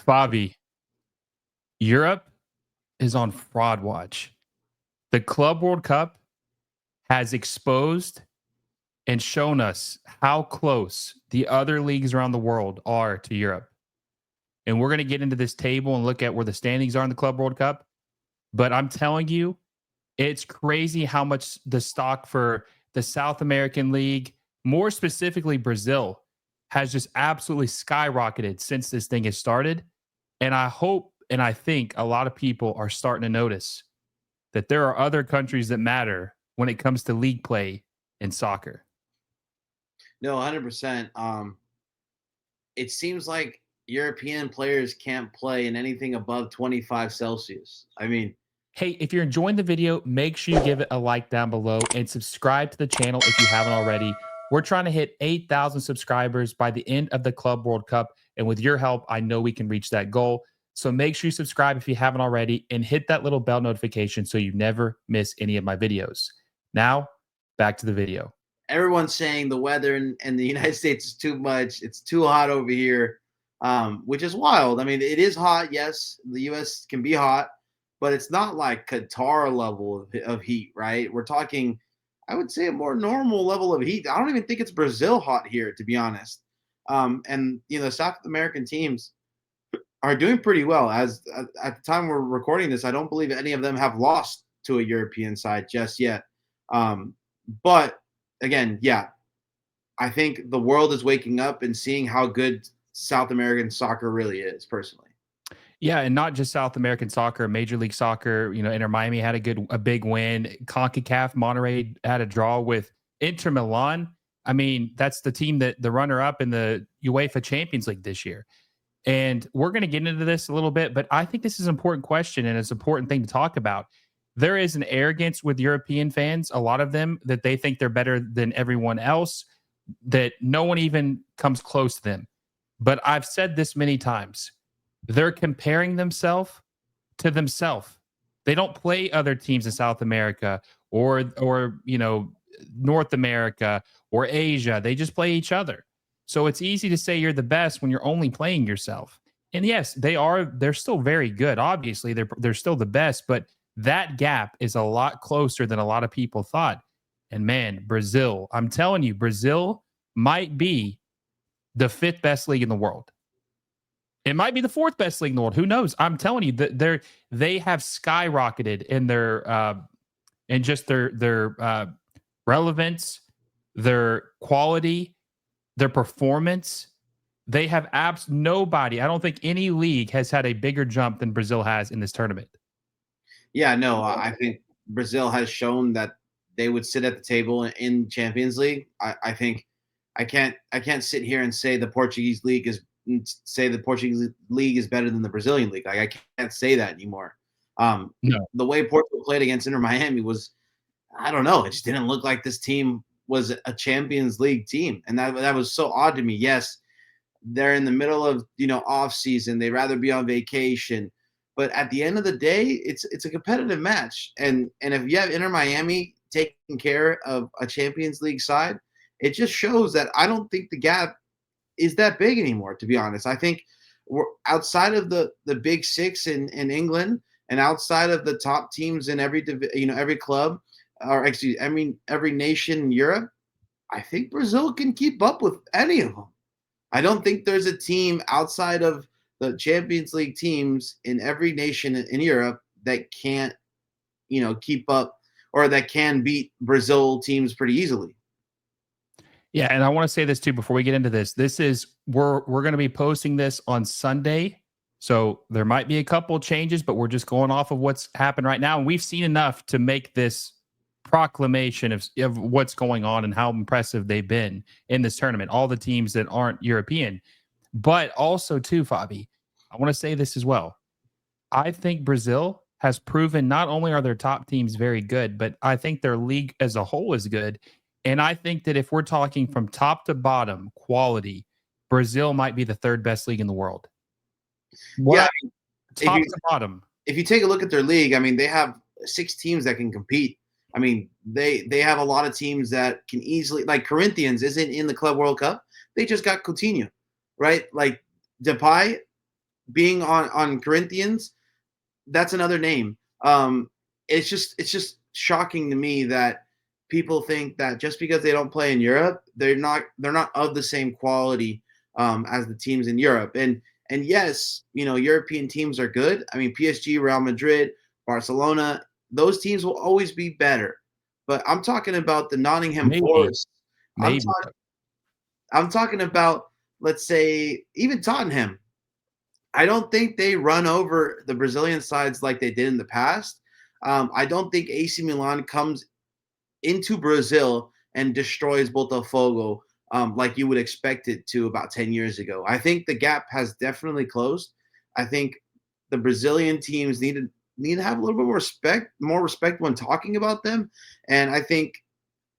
Fabi, Europe is on fraud watch. The Club World Cup has exposed and shown us how close the other leagues around the world are to Europe. And we're going to get into this table and look at where the standings are in the Club World Cup. But I'm telling you, it's crazy how much the stock for the South American League, more specifically Brazil, has just absolutely skyrocketed since this thing has started. And I hope and I think a lot of people are starting to notice that there are other countries that matter when it comes to league play in soccer. No, 100%. It seems like European players can't play in anything above 25 Celsius. I mean, Hey, if you're enjoying the video, make sure you give it a like down below and subscribe to the channel if you haven't already. We're trying to hit 8,000 subscribers by the end of the Club World Cup. And with your help, I know we can reach that goal. So make sure you subscribe if you haven't already and hit that little bell notification so you never miss any of my videos. Now, back to the video. everyone's saying the weather in the United States is too much. It's too hot over here, which is wild. I mean, it is hot. Yes, the U.S. can be hot, but it's not like Qatar level of heat, right? We're talking, I would say, a more normal level of heat. I don't even think it's Brazil hot here, to be honest. And South American teams are doing pretty well. As at the time we're recording this, I don't believe any of them have lost to a European side just yet. But again, yeah, I think the world is waking up and seeing how good South American soccer really is, personally. Yeah, and not just South American soccer, Major League Soccer. Inter Miami had a big win. CONCACAF, Monterrey had a draw with Inter Milan. I mean, that's the team that the runner up in the UEFA Champions League this year. And we're going to get into this a little bit, but I think this is an important question and it's an important thing to talk about. There is an arrogance with European fans, a lot of them, that they think they're better than everyone else, that no one even comes close to them. But I've said this many times. They're comparing themselves to themselves. They don't play other teams in South America or North America or Asia. They just play each other. So it's easy to say you're the best when you're only playing yourself. And yes, they're still very good. Obviously, they're still the best, but that gap is a lot closer than a lot of people thought. And man, Brazil, I'm telling you, Brazil might be the fifth best league in the world. It might be the fourth best league in the world. Who knows? I'm telling you that they have skyrocketed in their relevance, their quality, their performance. They have nobody. I don't think any league has had a bigger jump than Brazil has in this tournament. Yeah, no, I think Brazil has shown that they would sit at the table in Champions League. I think I can't sit here and say the Portuguese league is better than the Brazilian league. Like, I can't say that anymore. No. The way Porto played against Inter Miami was, I don't know, it just didn't look like this team was a Champions League team, and that was so odd to me. Yes, they're in the middle of off season. They'd rather be on vacation, but at the end of the day, it's a competitive match. And if you have Inter Miami taking care of a Champions League side, it just shows that I don't think the gap is that big anymore, to be honest. I think we're outside of the big six in England and outside of the top teams in every club, or excuse, I mean every nation in Europe. I think Brazil can keep up with any of them. I don't think there's a team outside of the Champions League teams in every nation in Europe that can't, keep up or that can beat Brazil teams pretty easily. Yeah, and I want to say this too before we get into this. We're going to be posting this on Sunday. So there might be a couple of changes, but we're just going off of what's happened right now. And we've seen enough to make this proclamation of what's going on and how impressive they've been in this tournament. All the teams that aren't European. But also too, Fabi, I want to say this as well. I think Brazil has proven not only are their top teams very good, but I think their league as a whole is good. And I think that if we're talking from top to bottom quality, Brazil might be the third best league in the world. Top to bottom. If you take a look at their league, I mean, they have 6 teams that can compete. I mean, they have a lot of teams that can easily, like Corinthians isn't in the Club World Cup. They just got Coutinho, right? Like Depay, being on Corinthians, that's another name. It's just shocking to me that people think that just because they don't play in Europe, they're not of the same quality as the teams in Europe. And yes, European teams are good. I mean, PSG, Real Madrid, Barcelona, those teams will always be better. But I'm talking about the Nottingham Maybe, Forest. I'm maybe. talking I'm talking about, let's say, even Tottenham. I don't think they run over the Brazilian sides like they did in the past. I don't think AC Milan comes into Brazil and destroys Botafogo like you would expect it to about 10 years ago. I think the gap has definitely closed. I think the Brazilian teams need to have a little bit more respect when talking about them. And I think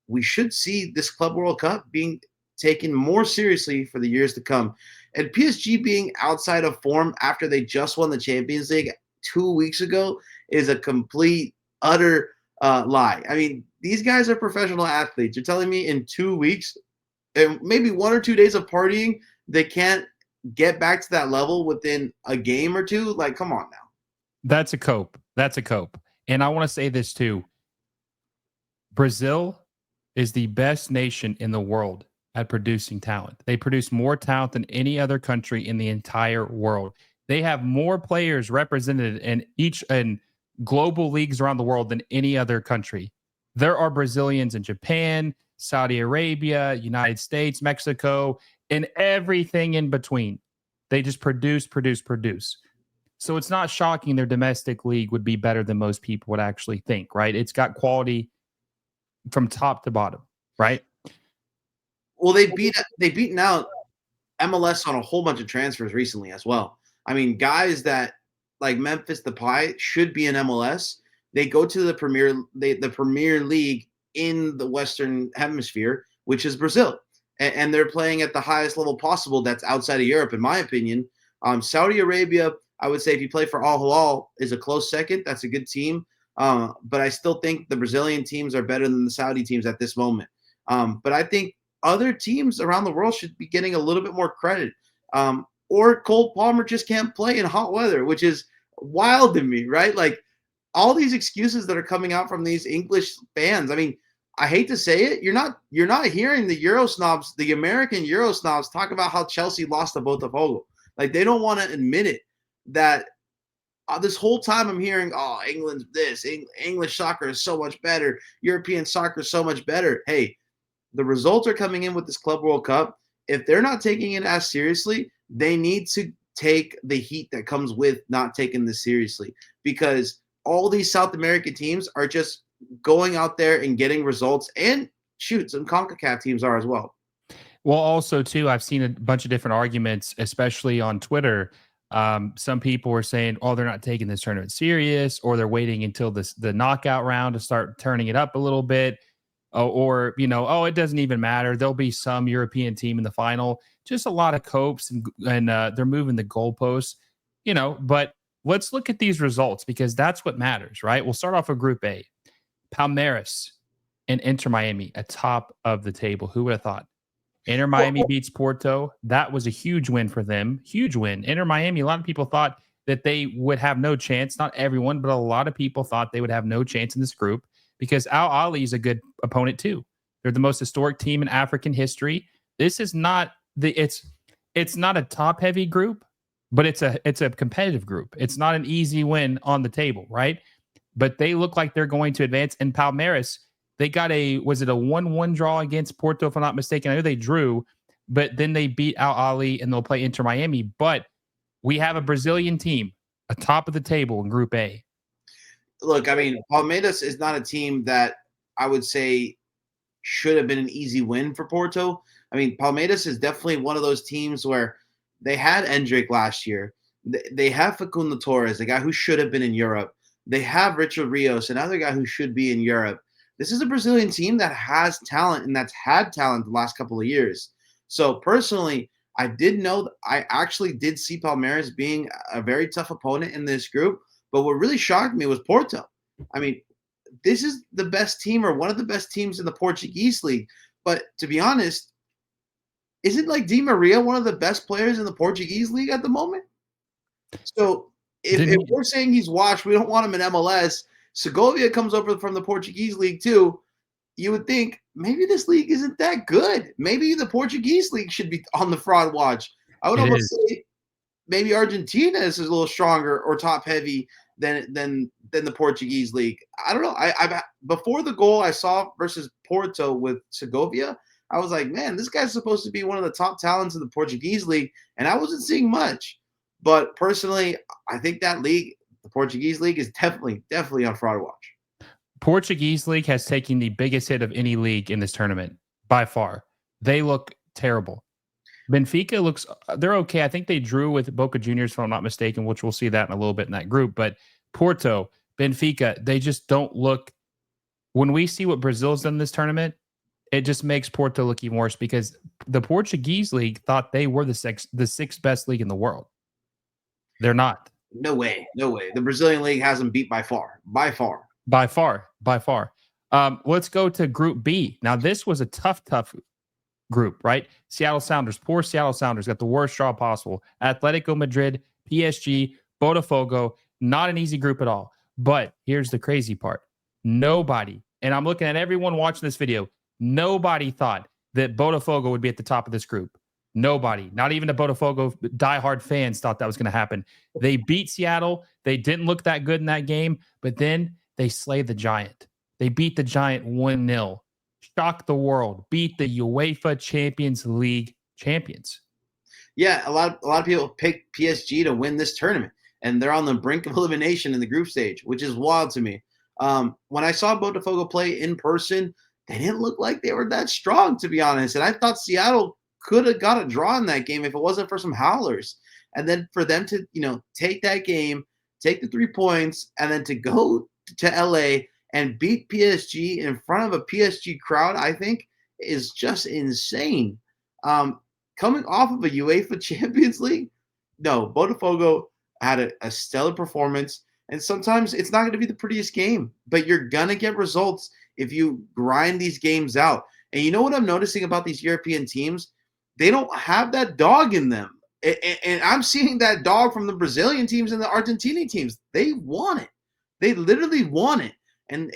we should see this Club World Cup being taken more seriously for the years to come. And PSG being outside of form after they just won the Champions League 2 weeks ago is a complete, utter lie. I mean, these guys are professional athletes. You're telling me in 2 weeks, and maybe 1 or 2 days of partying, they can't get back to that level within a game or two? Like, come on now. That's a cope. That's a cope. And I want to say this too. Brazil is the best nation in the world at producing talent. They produce more talent than any other country in the entire world. They have more players represented in global leagues around the world than any other country. There are Brazilians in Japan, Saudi Arabia, United States, Mexico, and everything in between. They just produce, produce, produce. So it's not shocking their domestic league would be better than most people would actually think, right? It's got quality from top to bottom, right? Well, they've beaten out MLS on a whole bunch of transfers recently as well. I mean, guys that like Memphis Depay should be in MLS. They go to the Premier League in the Western Hemisphere, which is Brazil, and they're playing at the highest level possible. That's outside of Europe, in my opinion. Saudi Arabia, I would say, if you play for Al Hilal, is a close second. That's a good team, but I still think the Brazilian teams are better than the Saudi teams at this moment. But I think other teams around the world should be getting a little bit more credit. Or Cole Palmer just can't play in hot weather, which is wild to me, right? Like all these excuses that are coming out from these English fans. I mean, I hate to say it, you're not hearing the Euro snobs, the American Euro snobs, talk about how Chelsea lost to Botafogo. Like they don't want to admit it. That this whole time I'm hearing, oh, England's this, English soccer is so much better, European soccer is so much better. Hey, the results are coming in with this Club World Cup. If they're not taking it as seriously, they need to take the heat that comes with not taking this seriously, because all these South American teams are just going out there and getting results, and shoot, some CONCACAF teams are as well. Well, also too, I've seen a bunch of different arguments, especially on Twitter. Some people were saying, "Oh, they're not taking this tournament serious, or they're waiting until the knockout round to start turning it up a little bit." Or oh, it doesn't even matter. There'll be some European team in the final. Just a lot of copes, and they're moving the goalposts, But let's look at these results because that's what matters, right? We'll start off with Group A: Palmeiras and Inter Miami atop of the table. Who would have thought? Inter Miami beats Porto. That was a huge win for them. Huge win. Inter Miami, a lot of people thought that they would have no chance. Not everyone, but a lot of people thought they would have no chance in this group because Al Ahly is a good opponent too. They're the most historic team in African history. This is not it's not a top heavy group, but it's a competitive group. It's not an easy win on the table, right? But they look like they're going to advance. And Palmeiras, they got was it a 1-1 draw against Porto, if I'm not mistaken? I know they drew, but then they beat Al Ahly and they'll play Inter Miami. But we have a Brazilian team atop of the table in Group A. Look, I mean, Palmeiras is not a team that I would say should have been an easy win for Porto. I mean, Palmeiras is definitely one of those teams where they had Endrick last year. They have Facundo Torres, a guy who should have been in Europe. They have Richard Rios, another guy who should be in Europe. This is a Brazilian team that has talent and that's had talent the last couple of years. So personally, I actually did see Palmeiras being a very tough opponent in this group. But what really shocked me was Porto. I mean, this is the best team or one of the best teams in the Portuguese league. But to be honest, isn't like Di Maria one of the best players in the Portuguese league at the moment? So if Didn't he? we're saying he's washed, we don't want him in MLS. Segovia comes over from the Portuguese league too. You would think maybe this league isn't that good. Maybe the Portuguese league should be on the fraud watch. I would It almost is. say maybe Argentina is a little stronger or top heavy than the Portuguese league. I don't know. I before the goal I saw versus Porto with Segovia, I was like, man, this guy's supposed to be one of the top talents in the Portuguese league, and I wasn't seeing much. But personally, I think that league, the Portuguese league, is definitely on fraud watch. Portuguese league has taken the biggest hit of any league in this tournament by far. They look terrible. Benfica looks they're okay. I think they drew with Boca Juniors, if I'm not mistaken, which we'll see that in a little bit in that group. But Porto, Benfica, they just don't look. When we see what Brazil's done in this tournament, it just makes Porto look even worse because the Portuguese league thought they were the sixth best league in the world. They're not. No way, no way. The Brazilian league has them beat by far, by far. By far, by far. Let's go to Group B. Now, this was a tough group, right? Seattle Sounders, poor Seattle Sounders, got the worst draw possible. Atletico Madrid, PSG, Botafogo, not an easy group at all. But here's the crazy part. Nobody, and I'm looking at everyone watching this video, nobody thought that Botafogo would be at the top of this group. Nobody, not even the Botafogo diehard fans thought that was going to happen. They beat Seattle. They didn't look that good in that game, but then they slayed the Giant. They beat the Giant 1-0. Shocked the world. Beat the UEFA Champions League champions. Yeah, a lot of people pick PSG to win this tournament, and they're on the brink of elimination in the group stage, which is wild to me. When I saw Botafogo play in person, they didn't look like they were that strong, to be honest. And I thought Seattle could have got a draw in that game if it wasn't for some howlers. And then for them to, take that game, take the 3 points, and then to go to LA and beat PSG in front of a PSG crowd, I think is just insane. Coming off of a UEFA Champions League, no, Botafogo had a stellar performance. And sometimes it's not going to be the prettiest game, but you're going to get results if you grind these games out. And you know what I'm noticing about these European teams? They don't have that dog in them. And I'm seeing that dog from the Brazilian teams and the Argentinian teams. They want it. They literally want it. And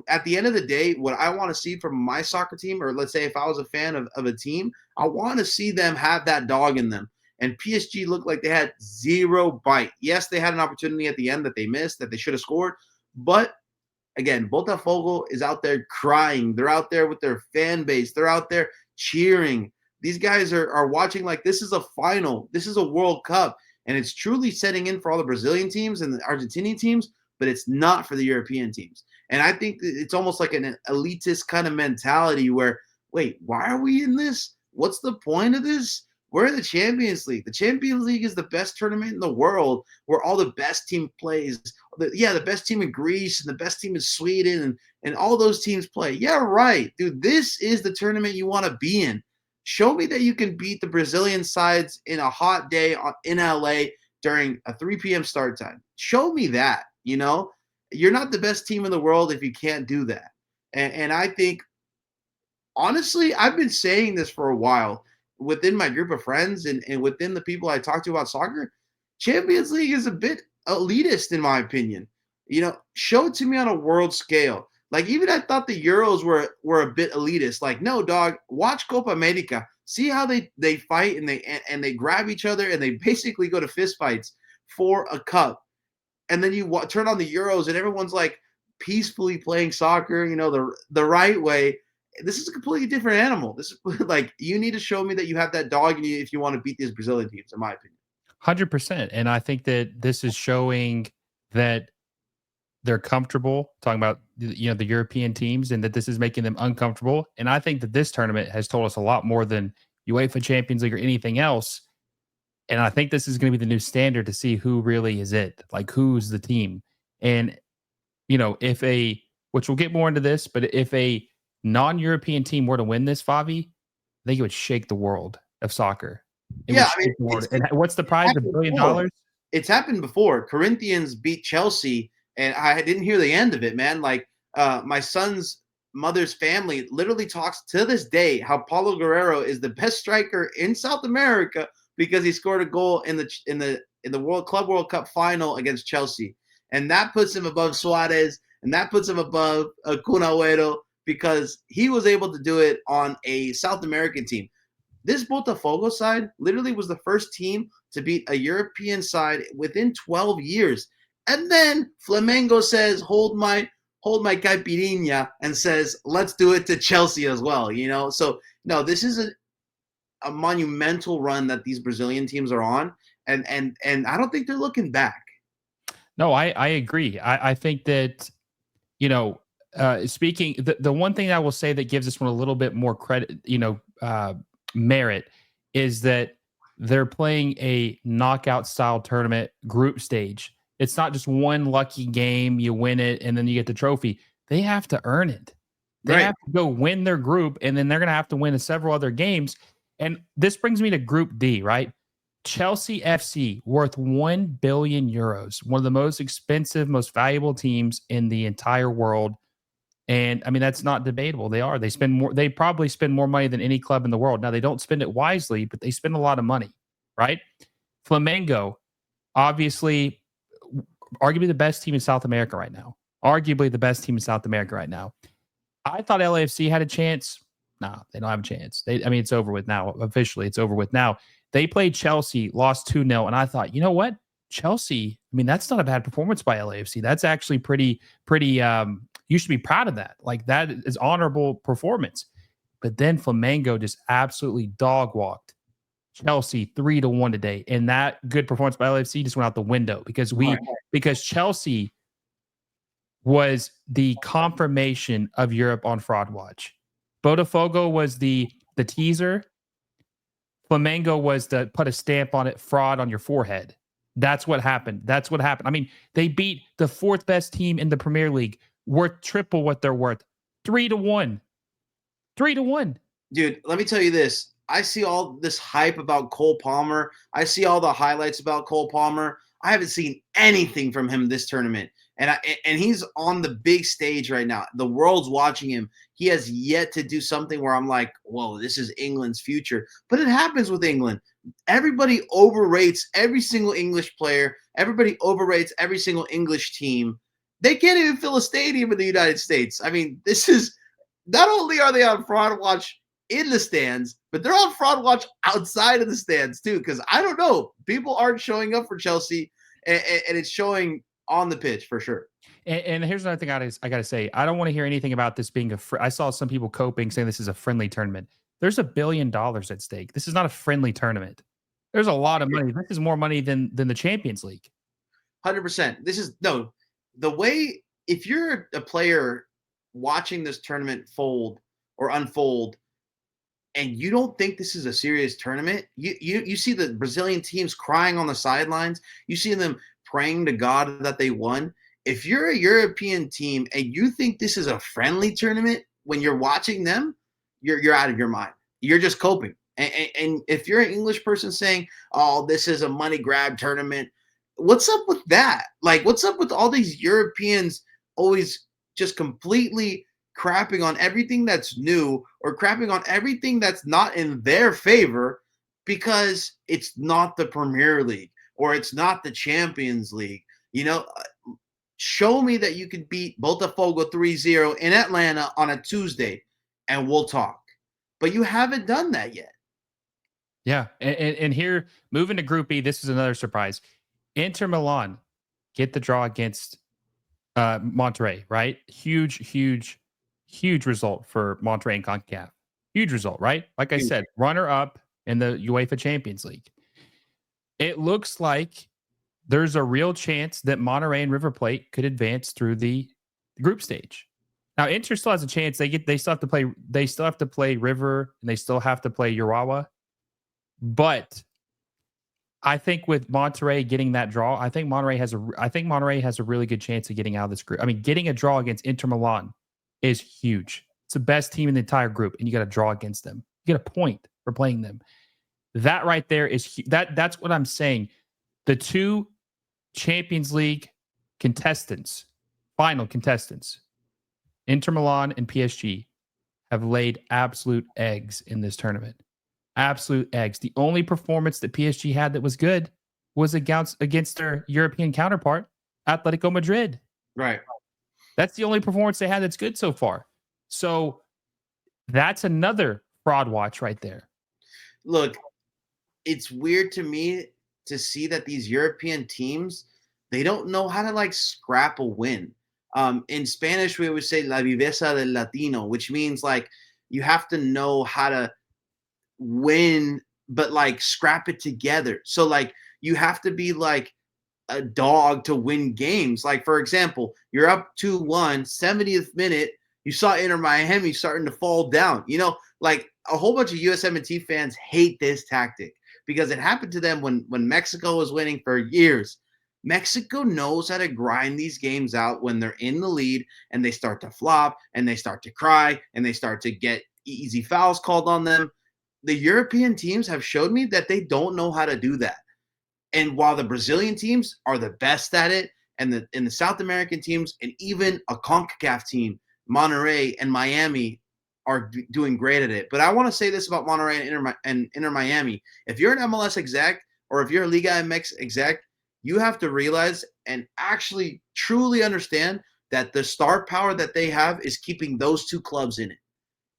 at the end of the day, what I want to see from my soccer team, or let's say if I was a fan of a team, I want to see them have that dog in them. And PSG looked like they had zero bite. Yes, they had an opportunity at the end that they missed, that they should have scored. But again, Botafogo is out there crying. They're out there with their fan base. They're out there cheering. These guys are watching like this is a final. This is a World Cup. And it's truly setting in for all the Brazilian teams and the Argentinian teams, but it's not for the European teams. And I think it's almost like an elitist kind of mentality where, wait, why are we in this? What's the point of this? We're in the Champions League. The Champions League is the best tournament in the world where all the best team plays. The best team in Greece and the best team in Sweden and all those teams play. Yeah, right. Dude, this is the tournament you want to be in. Show me that you can beat the Brazilian sides in a hot day in LA during a 3 p.m. start time. Show me that, You're not the best team in the world if you can't do that. And I think, honestly, I've been saying this for a while within my group of friends and within the people I talk to about soccer. Champions League is a bit elitist, in my opinion. Show it to me on a world scale. Like, even I thought the Euros were a bit elitist. Like, no, dog, watch Copa America. See how they fight and they grab each other and they basically go to fist fights for a cup. And then you turn on the Euros and everyone's like peacefully playing soccer, the right way. This is a completely different animal. This is like, you need to show me that you have that dog in you if you want to beat these Brazilian teams, in my opinion. 100%. And I think that this is showing that they're comfortable talking about, the European teams and that this is making them uncomfortable. And I think that this tournament has told us a lot more than UEFA Champions League or anything else. And I think this is going to be the new standard to see who really is it, like who's the team. And, which we'll get more into this, but if a non-European team were to win this, Favi, I think it would shake the world of soccer. And what's the prize? $1 billion? It's happened before. Corinthians beat Chelsea, and I didn't hear the end of it, man. Like, my son's mother's family literally talks to this day how Paulo Guerrero is the best striker in South America because he scored a goal in the in the World Cup final against Chelsea, and that puts him above Suarez, and that puts him above Kun Agüero because he was able to do it on a South American team. This Botafogo side literally was the first team to beat a European side within 12 years. And then Flamengo says, hold my caipirinha, and says, let's do it to Chelsea as well. So no, this is a monumental run that these Brazilian teams are on. And I don't think they're looking back. No, I agree. I think that, speaking, the one thing I will say that gives this one a little bit more credit, merit, is that they're playing a knockout style tournament group stage. It's not just one lucky game, you win it, and then you get the trophy. They have to earn it. They have to go win their group, and then they're going to have to win several other games. And this brings me to Group D, right? Chelsea FC, worth 1 billion euros, one of the most expensive, most valuable teams in the entire world. And I mean, that's not debatable. They spend more, they probably spend more money than any club in the world. Now, they don't spend it wisely, but they spend a lot of money, right? Flamengo, obviously, arguably the best team in South America right now. Arguably the best team in South America right now. I thought LAFC had a chance. No, they don't have a chance. It's over with now. Officially, it's over with now. They played Chelsea, lost 2-0, and I thought, you know what? Chelsea, that's not a bad performance by LAFC. That's actually pretty, you should be proud of that. Like, that is honorable performance. But then Flamengo just absolutely dog walked Chelsea 3-1 today. And that good performance by LAFC just went out the window because Chelsea was the confirmation of Europe on Fraud Watch. Botafogo was the teaser. Flamengo was to put a stamp on it, fraud on your forehead. That's what happened. They beat the fourth best team in the Premier League, worth triple what they're worth. 3-1. 3-1. Dude, let me tell you this. I see all this hype about Cole Palmer. I see all the highlights about Cole Palmer. I haven't seen anything from him this tournament. And he's on the big stage right now. The world's watching him. He has yet to do something where I'm like, whoa, this is England's future. But it happens with England. Everybody overrates every single English player. Everybody overrates every single English team. They can't even fill a stadium in the United States. This is not only are they on Fraud Watch in the stands, but they're on Fraud Watch outside of the stands too. Because I don't know, people aren't showing up for Chelsea, and it's showing on the pitch for sure. And here's another thing I got to say. I don't want to hear anything about this being I saw some people coping saying this is a friendly tournament. There's $1 billion at stake. This is not a friendly tournament. There's a lot of money. This is more money than the Champions League. 100%. This is the way, if you're a player watching this tournament fold or unfold, and you don't think this is a serious tournament, you see the Brazilian teams crying on the sidelines. You see them praying to God that they won. If you're a European team and you think this is a friendly tournament when you're watching them, you're out of your mind. You're just coping. And if you're an English person saying, oh, this is a money grab tournament, what's up with that? Like, what's up with all these Europeans always just completely crapping on everything that's new or crapping on everything that's not in their favor because it's not the Premier League or it's not the Champions League? Show me that you could beat Botafogo 3-0 in Atlanta on a Tuesday and we'll talk. But you haven't done that yet. Yeah. And here, moving to Group B, this is another surprise. Inter Milan get the draw against Monterrey, right? Huge result for Monterrey and CONCACAF. Huge result, right? Like I said, runner-up in the UEFA Champions League. It looks like there's a real chance that Monterrey and River Plate could advance through the group stage. Now, Inter still has a chance. They still have to play River, and they still have to play Urawa. But I think with Monterrey getting that draw, I think Monterrey has a really good chance of getting out of this group. Getting a draw against Inter Milan is huge. It's the best team in the entire group, and you got to draw against them. You get a point for playing them. That right there is that's what I'm saying. The two Champions League contestants, final contestants, Inter Milan and PSG, have laid absolute eggs in this tournament. Absolute eggs. The only performance that PSG had that was good was against their European counterpart, Atletico Madrid. Right. That's the only performance they had that's good so far. So that's another fraud watch right there. Look, it's weird to me to see that these European teams, they don't know how to like scrap a win. In Spanish, we would say la viveza del Latino, which means like you have to know how to win, but like scrap it together. So like you have to be like a dog to win games. Like, for example, you're up 2-1, 70th minute, you saw Inter Miami starting to fall down. Like a whole bunch of USMNT fans hate this tactic because it happened to them when Mexico was winning for years. Mexico knows how to grind these games out when they're in the lead and they start to flop and they start to cry and they start to get easy fouls called on them. The European teams have showed me that they don't know how to do that. And while the Brazilian teams are the best at it, and the South American teams, and even a CONCACAF team, Monterrey and Miami, are doing great at it. But I want to say this about Monterrey and Inter Miami: if you're an MLS exec or if you're a Liga MX exec, you have to realize and actually truly understand that the star power that they have is keeping those two clubs in it.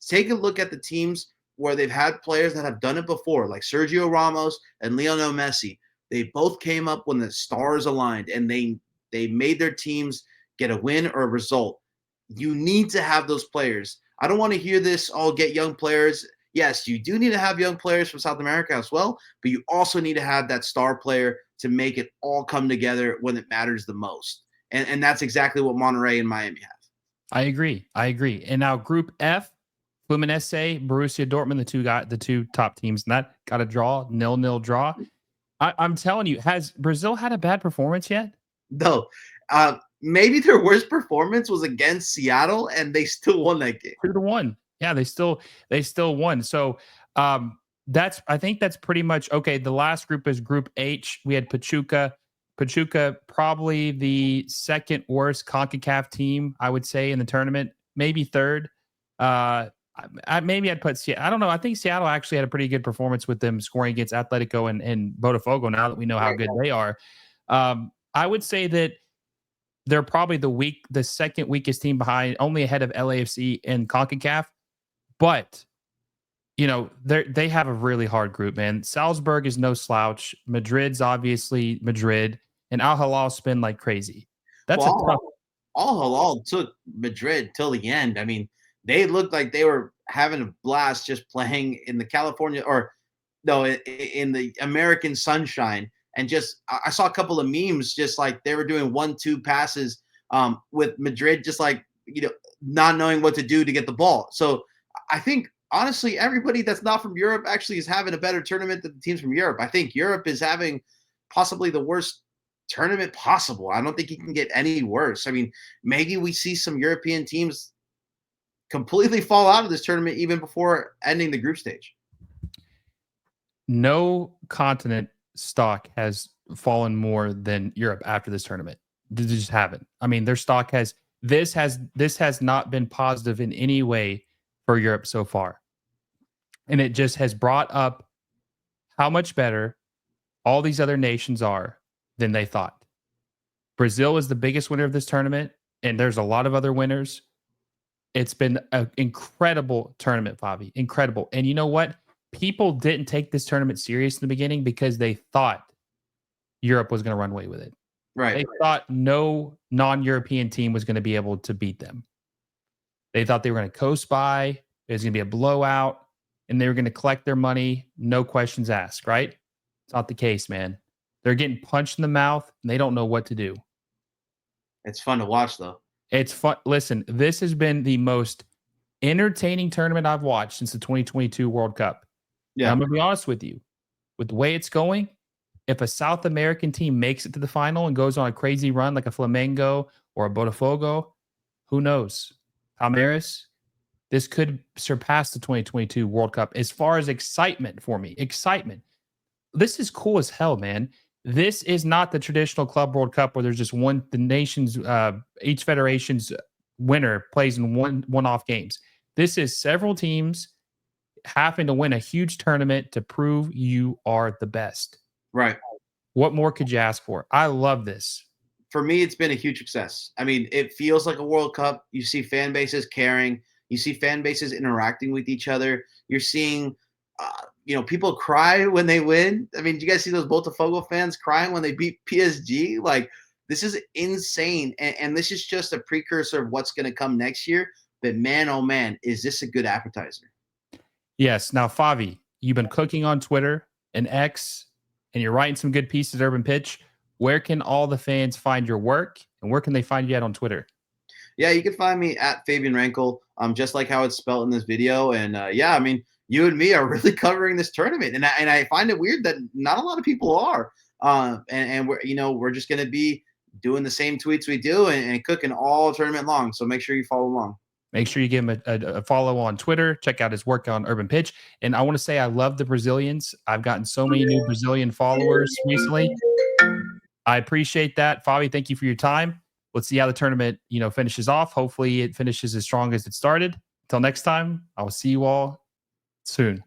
Take a look at the teams where they've had players that have done it before, like Sergio Ramos and Lionel Messi. They both came up when the stars aligned and they made their teams get a win or a result. You need to have those players. I don't want to hear this all get young players. Yes, you do need to have young players from South America as well, but you also need to have that star player to make it all come together when it matters the most. And that's exactly what Monterrey and Miami have. I agree. And now Group F, Fluminense, Borussia Dortmund, the two top teams, and that got a draw, 0-0 draw. I'm telling you, has Brazil had a bad performance yet? No. Maybe their worst performance was against Seattle, and they still won that game. 2-1. Yeah, they still won. So I think that's pretty much okay. The last group is Group H. We had Pachuca. Pachuca, probably the second worst CONCACAF team, I would say, in the tournament, maybe third. Maybe I'd put Seattle. I don't know. I think Seattle actually had a pretty good performance with them scoring against Atletico and Botafogo. Now that we know how good they are, I would say that they're probably the second weakest team behind, only ahead of LAFC and CONCACAF. But they have a really hard group, man. Salzburg is no slouch. Madrid's obviously Madrid, and Al Hilal's spin like crazy. That's a tough. Al Hilal took Madrid till the end. I mean, they looked like they were having a blast just playing in the California in the American sunshine. And just I saw a couple of memes just like they were doing 1-2 passes with Madrid just like not knowing what to do to get the ball. So I think honestly everybody that's not from Europe actually is having a better tournament than the teams from Europe. I think Europe is having possibly the worst tournament possible. I don't think it can get any worse. I mean, maybe we see some European teams completely fall out of this tournament even before ending the group stage. No continent stock has fallen more than Europe after this tournament. They just haven't. I mean, their stock has not been positive in any way for Europe so far. And it just has brought up how much better all these other nations are than they thought. Brazil is the biggest winner of this tournament, and there's a lot of other winners. It's been an incredible tournament, Favi. Incredible. And you know what? People didn't take this tournament serious in the beginning because they thought Europe was going to run away with it. Right. They thought no non-European team was going to be able to beat them. They thought they were going to coast by. It was going to be a blowout, and they were going to collect their money, no questions asked, right? It's not the case, man. They're getting punched in the mouth, and they don't know what to do. It's fun to watch, though. It's fun. Listen, this has been the most entertaining tournament I've watched since the 2022 World Cup. Yeah. And I'm going to be honest with you. With the way it's going, if a South American team makes it to the final and goes on a crazy run like a Flamengo or a Botafogo, who knows? Palmeiras, this could surpass the 2022 World Cup as far as excitement for me. Excitement. This is cool as hell, man. This is not the traditional Club World Cup where there's just the nation's, each federation's winner plays in one-off games. This is several teams having to win a huge tournament to prove you are the best. Right. What more could you ask for? I love this. For me, it's been a huge success. I mean, it feels like a World Cup. You see fan bases caring. You see fan bases interacting with each other. You're seeing, people cry when they win. I mean, do you guys see those Botafogo fans crying when they beat PSG? Like, this is insane. And this is just a precursor of what's going to come next year. But man, oh man, is this a good appetizer? Yes. Now, Favi, you've been cooking on Twitter and X, and you're writing some good pieces, Urban Pitch. Where can all the fans find your work, and where can they find you at on Twitter? Yeah, you can find me at Fabian Rankel, just like how it's spelled in this video. And I mean, you and me are really covering this tournament, and I find it weird that not a lot of people are. And we're just gonna be doing the same tweets we do and cooking all tournament long. So make sure you follow along. Make sure you give him a follow on Twitter. Check out his work on Urban Pitch. And I want to say I love the Brazilians. I've gotten so many new Brazilian followers recently. I appreciate that. Fabi, thank you for your time. Let's see how the tournament, finishes off. Hopefully it finishes as strong as it started. Until next time, I will see you all soon.